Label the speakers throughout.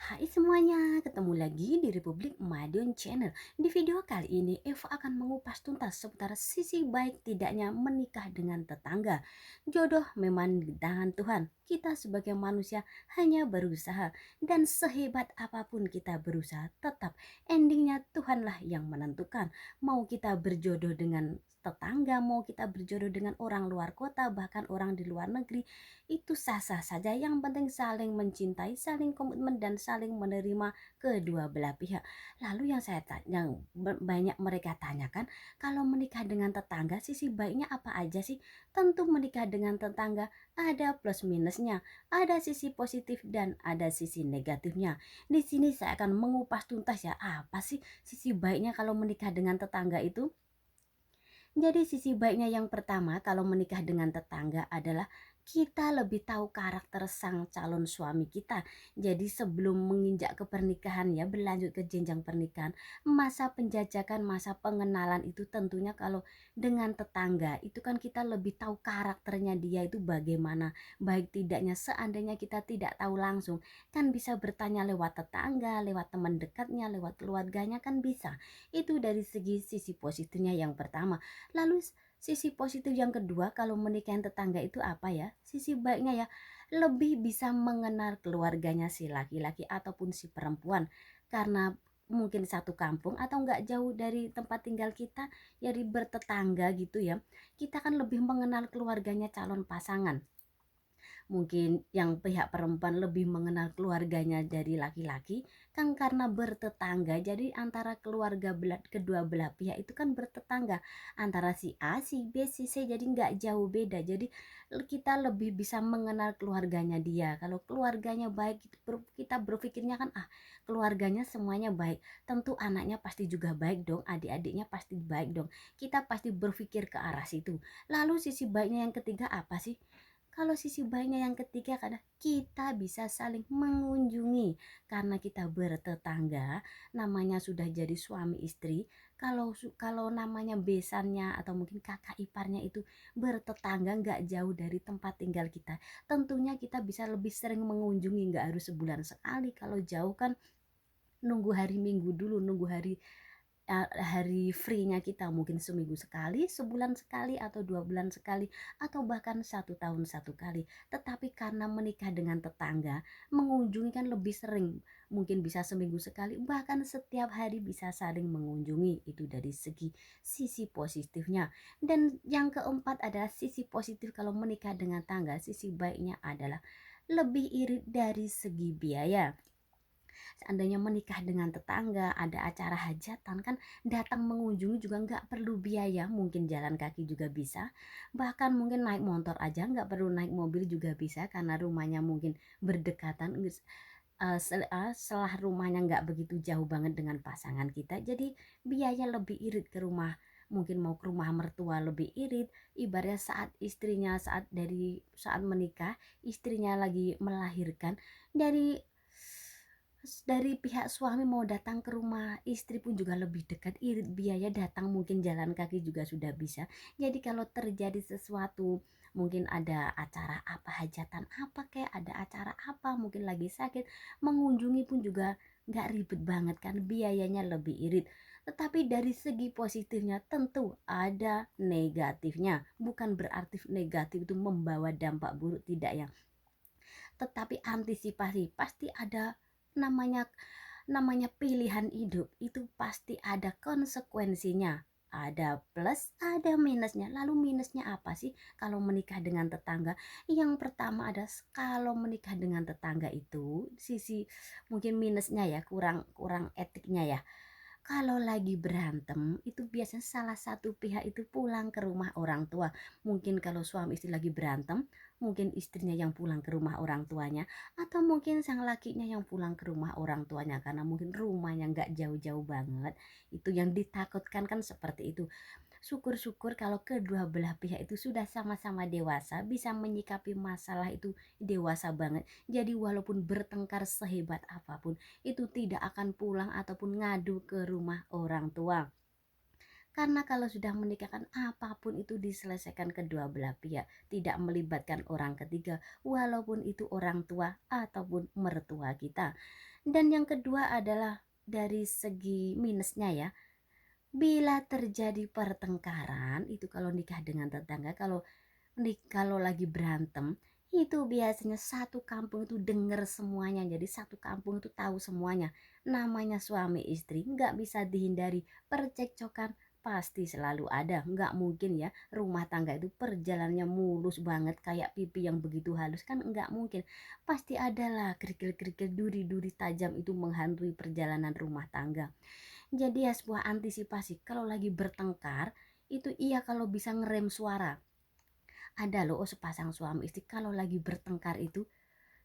Speaker 1: Hai semuanya, ketemu lagi di Republik Madiun Channel. Di video kali ini, Eva akan mengupas tuntas seputar sisi baik tidaknya menikah dengan tetangga. Jodoh memang di tangan Tuhan. Kita sebagai manusia hanya berusaha, dan sehebat apapun kita berusaha, tetap endingnya Tuhanlah yang menentukan. Mau kita berjodoh dengan tetangga, mau kita berjodoh dengan orang luar kota, bahkan orang di luar negeri, itu sah-sah saja. Yang penting saling mencintai, saling komitmen dan saling menerima kedua belah pihak. Lalu yang banyak mereka tanyakan, kalau menikah dengan tetangga sisi baiknya apa aja sih? Tentu menikah dengan tetangga ada plus minusnya, ada sisi positif dan ada sisi negatifnya. Di sini saya akan mengupas tuntas ya, apa sih sisi baiknya kalau menikah dengan tetangga itu? Jadi sisi baiknya yang pertama kalau menikah dengan tetangga adalah kita lebih tahu karakter sang calon suami kita. Jadi sebelum menginjak ke pernikahan ya, berlanjut ke jenjang pernikahan, masa penjajakan, masa pengenalan itu tentunya kalau dengan tetangga itu kan kita lebih tahu karakternya dia itu bagaimana. Baik tidaknya seandainya kita tidak tahu langsung, kan bisa bertanya lewat tetangga, lewat teman dekatnya, lewat keluarganya kan bisa. Itu dari segi sisi positifnya yang pertama. Lalu sisi positif yang kedua kalau menikahin tetangga itu apa ya? Sisi baiknya ya lebih bisa mengenal keluarganya si laki-laki ataupun si perempuan, karena mungkin satu kampung atau enggak jauh dari tempat tinggal kita, jadi bertetangga gitu ya. Kita kan lebih mengenal keluarganya calon pasangan. Mungkin yang pihak perempuan lebih mengenal keluarganya dari laki-laki kan karena bertetangga, jadi antara kedua belah pihak itu kan bertetangga, antara si A si B si C, jadi nggak jauh beda. Jadi kita lebih bisa mengenal keluarganya dia. Kalau keluarganya baik kita berpikirnya kan keluarganya semuanya baik, tentu anaknya pasti juga baik dong, adik-adiknya pasti baik dong, kita pasti berpikir ke arah situ. Lalu sisi baiknya yang ketiga apa sih? Kalau sisi baiknya yang ketiga kadang kita bisa saling mengunjungi karena kita bertetangga, namanya sudah jadi suami istri. Kalau namanya besannya atau mungkin kakak iparnya itu bertetangga nggak jauh dari tempat tinggal kita, tentunya kita bisa lebih sering mengunjungi, nggak harus sebulan sekali. Kalau jauh kan nunggu hari Minggu dulu, nunggu hari free-nya kita, mungkin seminggu sekali, sebulan sekali, atau 2 bulan sekali, atau bahkan 1 tahun 1 kali. Tetapi karena menikah dengan tetangga, mengunjungi kan lebih sering, mungkin bisa seminggu sekali, bahkan setiap hari bisa saling mengunjungi. Itu dari segi sisi positifnya. Dan yang keempat adalah sisi positif kalau menikah dengan tangga, sisi baiknya adalah lebih irit dari segi biaya. Seandainya menikah dengan tetangga, ada acara hajatan kan datang mengunjungi juga nggak perlu biaya, mungkin jalan kaki juga bisa, bahkan mungkin naik motor aja nggak perlu naik mobil juga bisa karena rumahnya mungkin berdekatan, setelah rumahnya nggak begitu jauh banget dengan pasangan kita, jadi biaya lebih irit ke rumah. Mungkin mau ke rumah mertua lebih irit, ibaratnya saat menikah, istrinya lagi melahirkan, dari pihak suami mau datang ke rumah istri pun juga lebih dekat, irit biaya datang mungkin jalan kaki juga sudah bisa. Jadi kalau terjadi sesuatu, mungkin ada acara apa, hajatan apa, kayak ada acara apa, mungkin lagi sakit, mengunjungi pun juga nggak ribet banget kan, biayanya lebih irit. Tetapi dari segi positifnya tentu ada negatifnya, bukan berarti negatif itu membawa dampak buruk, tidak ya, tetapi antisipasi pasti ada. Namanya namanya pilihan hidup itu pasti ada konsekuensinya, ada plus ada minusnya. Lalu minusnya apa sih kalau menikah dengan tetangga? Yang pertama ada, kalau menikah dengan tetangga itu sisi mungkin minusnya ya, kurang kurang etiknya ya. Kalau lagi berantem itu biasanya salah satu pihak itu pulang ke rumah orang tua. Mungkin kalau suami istri lagi berantem, mungkin istrinya yang pulang ke rumah orang tuanya, atau mungkin sang lakinya yang pulang ke rumah orang tuanya karena mungkin rumahnya nggak jauh-jauh banget. Itu yang ditakutkan kan seperti itu. Syukur-syukur kalau kedua belah pihak itu sudah sama-sama dewasa, bisa menyikapi masalah itu dewasa banget. Jadi walaupun bertengkar sehebat apapun, itu tidak akan pulang ataupun ngadu ke rumah orang tua. Karena kalau sudah menikahkan, apapun itu diselesaikan kedua belah pihak, tidak melibatkan orang ketiga, walaupun itu orang tua ataupun mertua kita. Dan yang kedua adalah dari segi minusnya ya. Bila terjadi pertengkaran itu kalau nikah dengan tetangga, kalau lagi berantem itu biasanya satu kampung itu denger semuanya, jadi satu kampung itu tahu semuanya. Namanya suami istri nggak bisa dihindari, percekcokan pasti selalu ada, nggak mungkin ya rumah tangga itu perjalanannya mulus banget kayak pipi yang begitu halus, kan nggak mungkin. Pasti adalah kerikil-kerikil, duri-duri tajam itu menghantui perjalanan rumah tangga. Jadi ya sebuah antisipasi kalau lagi bertengkar itu, iya kalau bisa ngerem suara. Ada loh sepasang suami istri kalau lagi bertengkar itu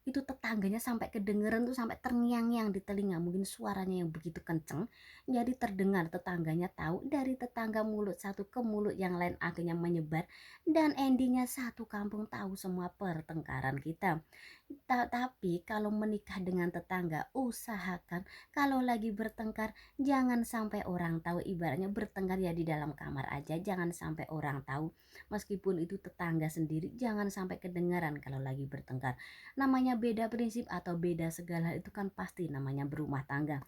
Speaker 1: tetangganya sampai kedengeran tuh, sampai terngiang-ngiang di telinga, mungkin suaranya yang begitu kenceng jadi terdengar, tetangganya tahu, dari tetangga mulut satu ke mulut yang lain akhirnya menyebar, dan endingnya satu kampung tahu semua pertengkaran kita. Tapi kalau menikah dengan tetangga, usahakan kalau lagi bertengkar jangan sampai orang tahu. Ibaratnya bertengkar ya di dalam kamar aja, jangan sampai orang tahu. Meskipun itu tetangga sendiri, jangan sampai kedengaran kalau lagi bertengkar. Namanya beda prinsip atau beda segala itu kan pasti namanya berumah tangga.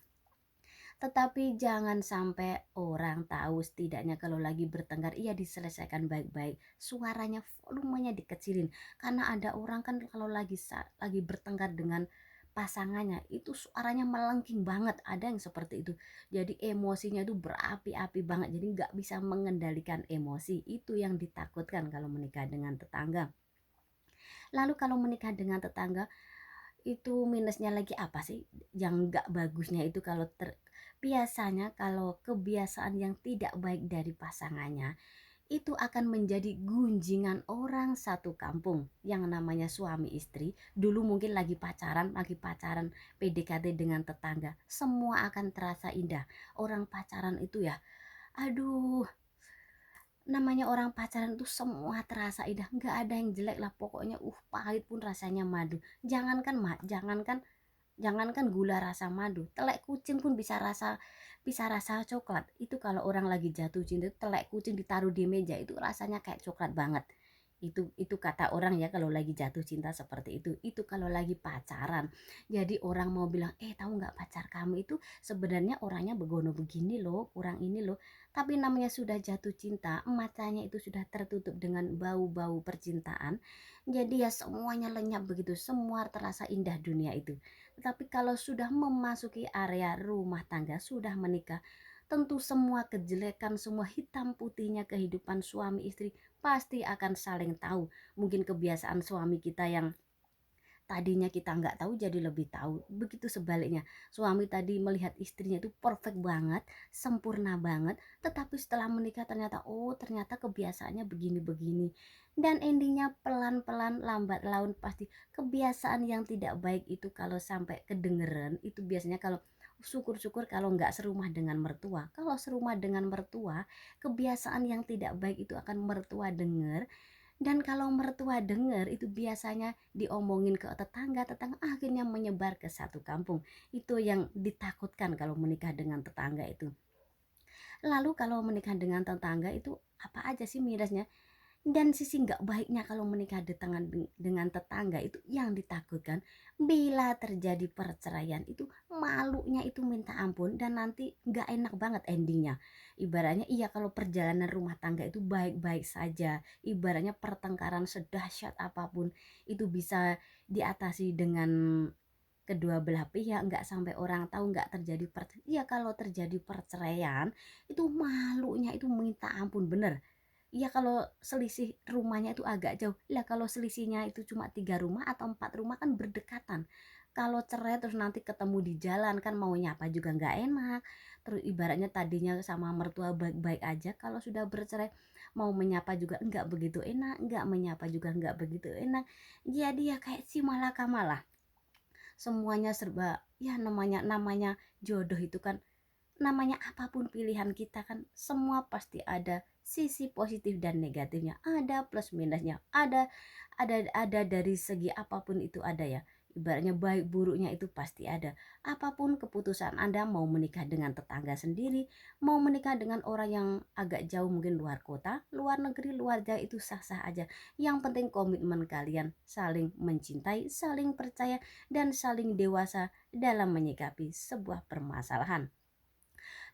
Speaker 1: Tetapi jangan sampai orang tahu, setidaknya kalau lagi bertengkar ia diselesaikan baik-baik. Suaranya volumenya dikecilin. Karena ada orang kan kalau lagi bertengkar dengan pasangannya itu suaranya melengking banget, ada yang seperti itu. Jadi emosinya itu berapi-api banget, jadi nggak bisa mengendalikan emosi. Itu yang ditakutkan kalau menikah dengan tetangga. Lalu kalau menikah dengan tetangga itu minusnya lagi apa sih? Yang nggak bagusnya itu biasanya kalau kebiasaan yang tidak baik dari pasangannya itu akan menjadi gunjingan orang satu kampung. Yang namanya suami istri dulu mungkin lagi pacaran PDKT dengan tetangga, semua akan terasa indah. Orang pacaran itu ya, aduh, namanya orang pacaran itu semua terasa indah, nggak ada yang jelek lah pokoknya. Pahit pun rasanya madu. Jangankan gula rasa madu, telek kucing pun bisa rasa coklat. Itu kalau orang lagi jatuh cinta, telek kucing ditaruh di meja itu rasanya kayak coklat banget. Itu kata orang ya kalau lagi jatuh cinta seperti itu. Itu kalau lagi pacaran. Jadi orang mau bilang, tahu nggak pacar kamu itu sebenarnya orangnya begono begini loh, kurang ini loh. Tapi namanya sudah jatuh cinta, matanya itu sudah tertutup dengan bau-bau percintaan. Jadi ya semuanya lenyap begitu, semua terasa indah dunia itu. Tetapi kalau sudah memasuki area rumah tangga, sudah menikah, tentu semua kejelekan, semua hitam putihnya kehidupan suami istri pasti akan saling tahu. Mungkin kebiasaan suami kita yang tadinya kita nggak tahu jadi lebih tahu. Begitu sebaliknya, suami tadi melihat istrinya itu perfect banget, sempurna banget, tetapi setelah menikah ternyata kebiasaannya begini-begini. Dan endingnya pelan-pelan lambat laun pasti kebiasaan yang tidak baik itu kalau sampai kedengeran itu biasanya kalau syukur-syukur kalau nggak serumah dengan mertua. Kalau serumah dengan mertua, kebiasaan yang tidak baik itu akan mertua dengar, dan kalau mertua dengar itu biasanya diomongin ke tetangga, tetangga akhirnya menyebar ke satu kampung. Itu yang ditakutkan kalau menikah dengan tetangga itu. Lalu kalau menikah dengan tetangga itu apa aja sih minusnya? Dan sisi nggak baiknya kalau menikah dengan tetangga itu yang ditakutkan, bila terjadi perceraian itu malunya itu minta ampun, dan nanti nggak enak banget endingnya. Ibaratnya iya kalau perjalanan rumah tangga itu baik-baik saja, ibaratnya pertengkaran sedahsyat apapun itu bisa diatasi dengan kedua belah pihak, nggak sampai orang tahu, nggak terjadi iya kalau terjadi perceraian itu malunya itu minta ampun bener. Iya kalau selisih rumahnya itu agak jauh. Lah kalau selisihnya itu cuma 3 rumah atau 4 rumah kan berdekatan. Kalau cerai terus nanti ketemu di jalan kan mau nyapa juga nggak enak. Terus ibaratnya tadinya sama mertua baik-baik aja, kalau sudah bercerai mau menyapa juga nggak begitu enak, nggak menyapa juga nggak begitu enak. Jadi ya kayak si malaka malah. Semuanya serba ya, namanya jodoh itu kan, namanya apapun pilihan kita kan semua pasti ada sisi positif dan negatifnya, ada plus minusnya, ada dari segi apapun itu ada ya. Ibaratnya baik buruknya itu pasti ada. Apapun keputusan Anda, mau menikah dengan tetangga sendiri, mau menikah dengan orang yang agak jauh mungkin luar kota, luar negeri, luar Jawa, itu sah-sah aja. Yang penting komitmen kalian saling mencintai, saling percaya, dan saling dewasa dalam menyikapi sebuah permasalahan.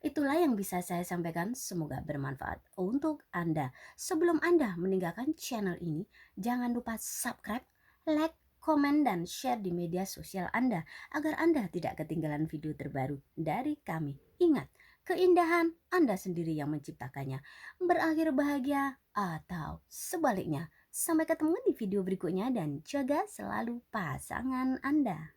Speaker 1: Itulah yang bisa saya sampaikan, semoga bermanfaat untuk Anda. Sebelum Anda meninggalkan channel ini, jangan lupa subscribe, like, komen, dan share di media sosial Anda agar Anda tidak ketinggalan video terbaru dari kami. Ingat, keindahan Anda sendiri yang menciptakannya. Berakhir bahagia atau sebaliknya. Sampai ketemu di video berikutnya dan jaga selalu pasangan Anda.